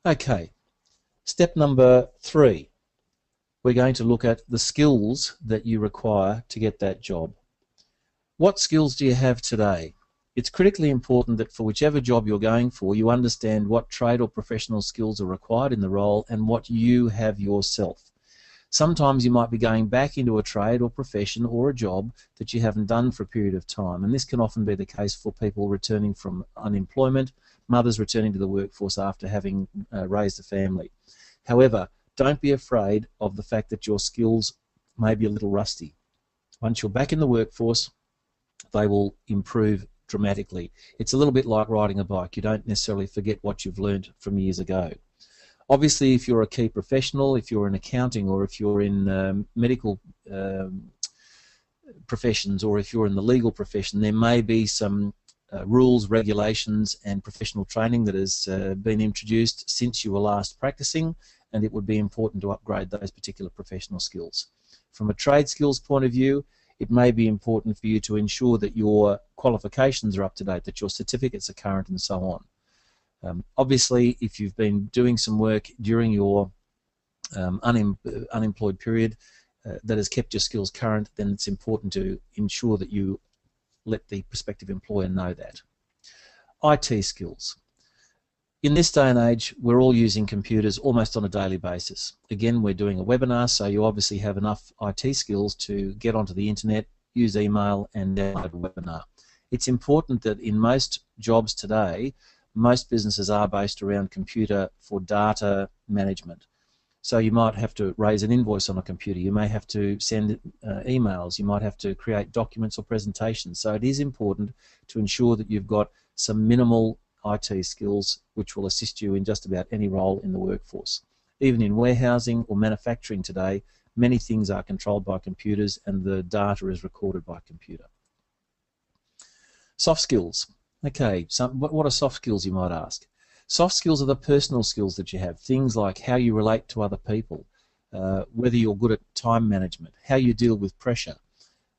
Okay, step number 3. We're going to look at the skills that you require to get that job. What skills do you have today? It's critically important that for whichever job you're going for, you understand what trade or professional skills are required in the role and what you have yourself. Sometimes you might be going back into a trade or profession or a job that you haven't done for a period of time, and this can often be the case for people returning from unemployment, mothers returning to the workforce after having raised a family. However, don't be afraid of the fact that your skills may be a little rusty. Once you're back in the workforce, they will improve dramatically. It's a little bit like riding a bike. You don't necessarily forget what you've learned from years ago. Obviously, if you're a key professional, if you're in accounting, or if you're in medical professions, or if you're in the legal profession, there may be some rules, regulations and professional training that has been introduced since you were last practicing, and it would be important to upgrade those particular professional skills. From a trade skills point of view, it may be important for you to ensure that your qualifications are up to date, that your certificates are current and so on. Obviously, if you've been doing some work during your unemployed period that has kept your skills current, then it's important to ensure that you let the prospective employer know that. IT skills. In this day and age, we're all using computers almost on a daily basis. Again, we're doing a webinar, so you obviously have enough IT skills to get onto the internet, use email and download a webinar. It's important that in most jobs today, most businesses are based around computer for data management. So you might have to raise an invoice on a computer, you may have to send emails, you might have to create documents or presentations. So it is important to ensure that you've got some minimal IT skills which will assist you in just about any role in the workforce. Even in warehousing or manufacturing today, many things are controlled by computers and the data is recorded by computer. Soft skills. Okay, so what are soft skills, you might ask? Soft skills are the personal skills that you have, things like how you relate to other people, whether you're good at time management, how you deal with pressure,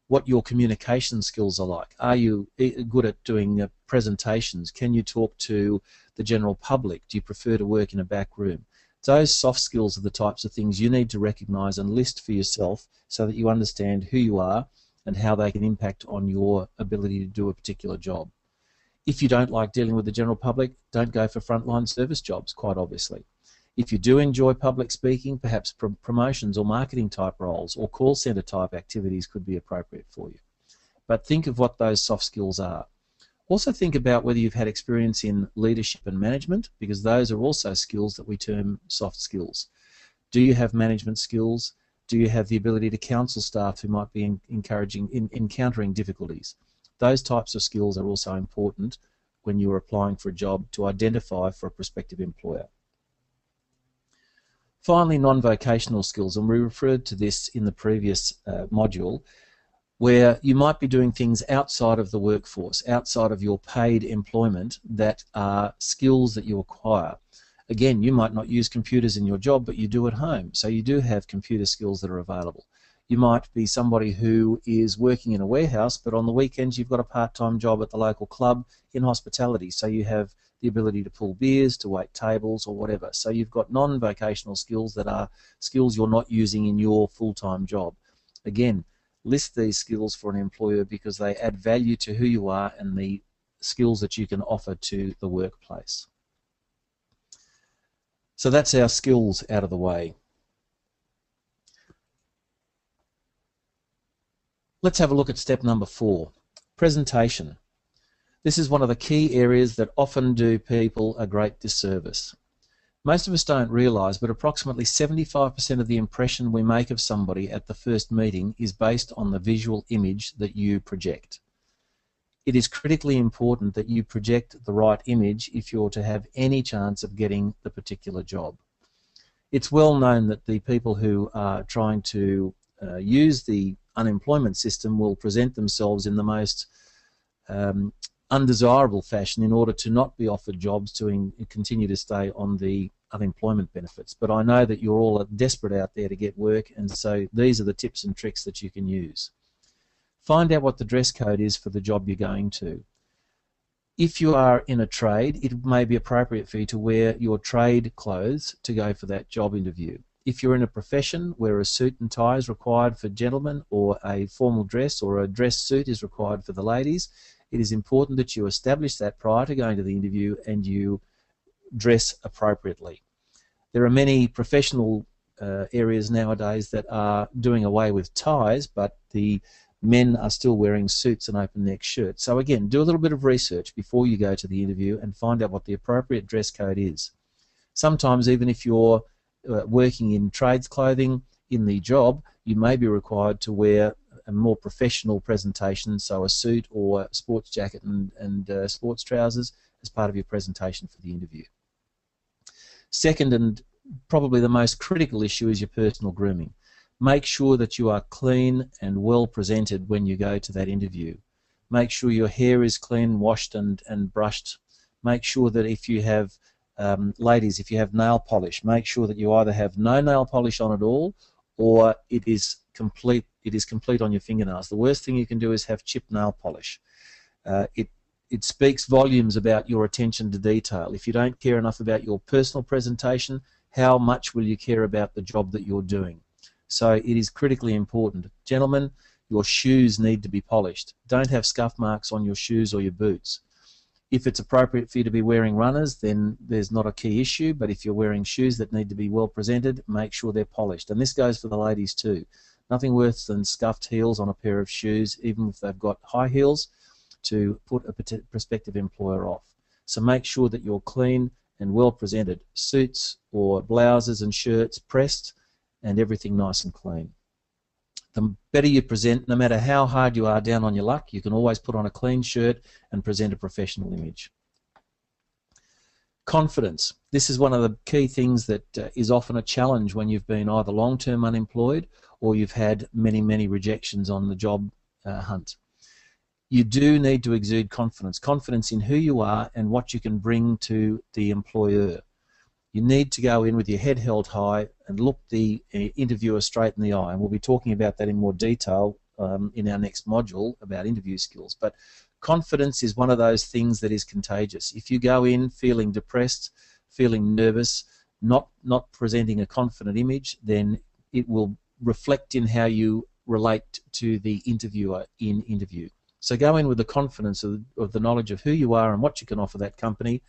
what your communication skills are like. Are you good at doing presentations? Can you talk to the general public? Do you prefer to work in a back room? Those soft skills are the types of things you need to recognise and list for yourself so that you understand who you are and how they can impact on your ability to do a particular job. If you don't like dealing with the general public, don't go for frontline service jobs, quite obviously. If you do enjoy public speaking, perhaps promotions or marketing type roles or call centre type activities could be appropriate for you. But think of what those soft skills are. Also think about whether you've had experience in leadership and management, because those are also skills that we term soft skills. Do you have management skills? Do you have the ability to counsel staff who might be encountering difficulties? Those types of skills are also important when you're applying for a job to identify for a prospective employer. Finally, non-vocational skills, and we referred to this in the previous module, where you might be doing things outside of the workforce, outside of your paid employment, that are skills that you acquire. Again, you might not use computers in your job, but you do at home, so you do have computer skills that are available. You might be somebody who is working in a warehouse, but on the weekends you've got a part-time job at the local club in hospitality, so you have the ability to pull beers, to wait tables or whatever. So you've got non-vocational skills that are skills you're not using in your full-time job. Again, list these skills for an employer because they add value to who you are and the skills that you can offer to the workplace. So that's our skills out of the way. Let's have a look at step number 4, presentation. This is one of the key areas that often do people a great disservice. Most of us don't realise, but approximately 75% of the impression we make of somebody at the first meeting is based on the visual image that you project. It is critically important that you project the right image if you're to have any chance of getting the particular job. It's well known that the people who are trying to use the unemployment system will present themselves in the most undesirable fashion in order to not be offered jobs, to continue to stay on the unemployment benefits. But I know that you're all desperate out there to get work, and so these are the tips and tricks that you can use. Find out what the dress code is for the job you're going to. If you are in a trade, it may be appropriate for you to wear your trade clothes to go for that job interview. If you're in a profession where a suit and tie is required for gentlemen, or a formal dress or a dress suit is required for the ladies, it is important that you establish that prior to going to the interview and you dress appropriately. There are many professional areas nowadays that are doing away with ties, but the men are still wearing suits and open neck shirts. So again, do a little bit of research before you go to the interview and find out what the appropriate dress code is. Sometimes even if you're working in trades clothing in the job, you may be required to wear a more professional presentation, so a suit or sports jacket and sports trousers as part of your presentation for the interview. Second, and probably the most critical issue, is your personal grooming. Make sure that you are clean and well presented when you go to that interview. Make sure your hair is clean, washed and brushed. Make sure that if you have, ladies, if you have nail polish, make sure that you either have no nail polish on at all, or it is complete on your fingernails. The worst thing you can do is have chipped nail polish. It speaks volumes about your attention to detail. If you don't care enough about your personal presentation, how much will you care about the job that you're doing? So it is critically important. Gentlemen, your shoes need to be polished. Don't have scuff marks on your shoes or your boots. If it's appropriate for you to be wearing runners, then there's not a key issue, but if you're wearing shoes that need to be well presented, make sure they're polished. And this goes for the ladies too. Nothing worse than scuffed heels on a pair of shoes, even if they've got high heels, to put a prospective employer off. So make sure that you're clean and well presented. Suits or blouses and shirts pressed, and everything nice and clean. The better you present, no matter how hard you are down on your luck, you can always put on a clean shirt and present a professional image. Confidence. This is one of the key things that is often a challenge when you've been either long-term unemployed or you've had many, many rejections on the job hunt. You do need to exude confidence. Confidence in who you are and what you can bring to the employer. You need to go in with your head held high and look the interviewer straight in the eye. And we'll be talking about that in more detail in our next module about interview skills. But confidence is one of those things that is contagious. If you go in feeling depressed, feeling nervous, not presenting a confident image, then it will reflect in how you relate to the interviewer in interview. So go in with the confidence of the knowledge of who you are and what you can offer that company,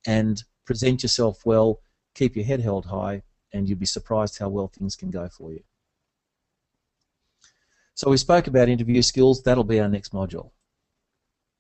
and present yourself well, keep your head held high, and you'll be surprised how well things can go for you. So we spoke about interview skills. That'll be our next module.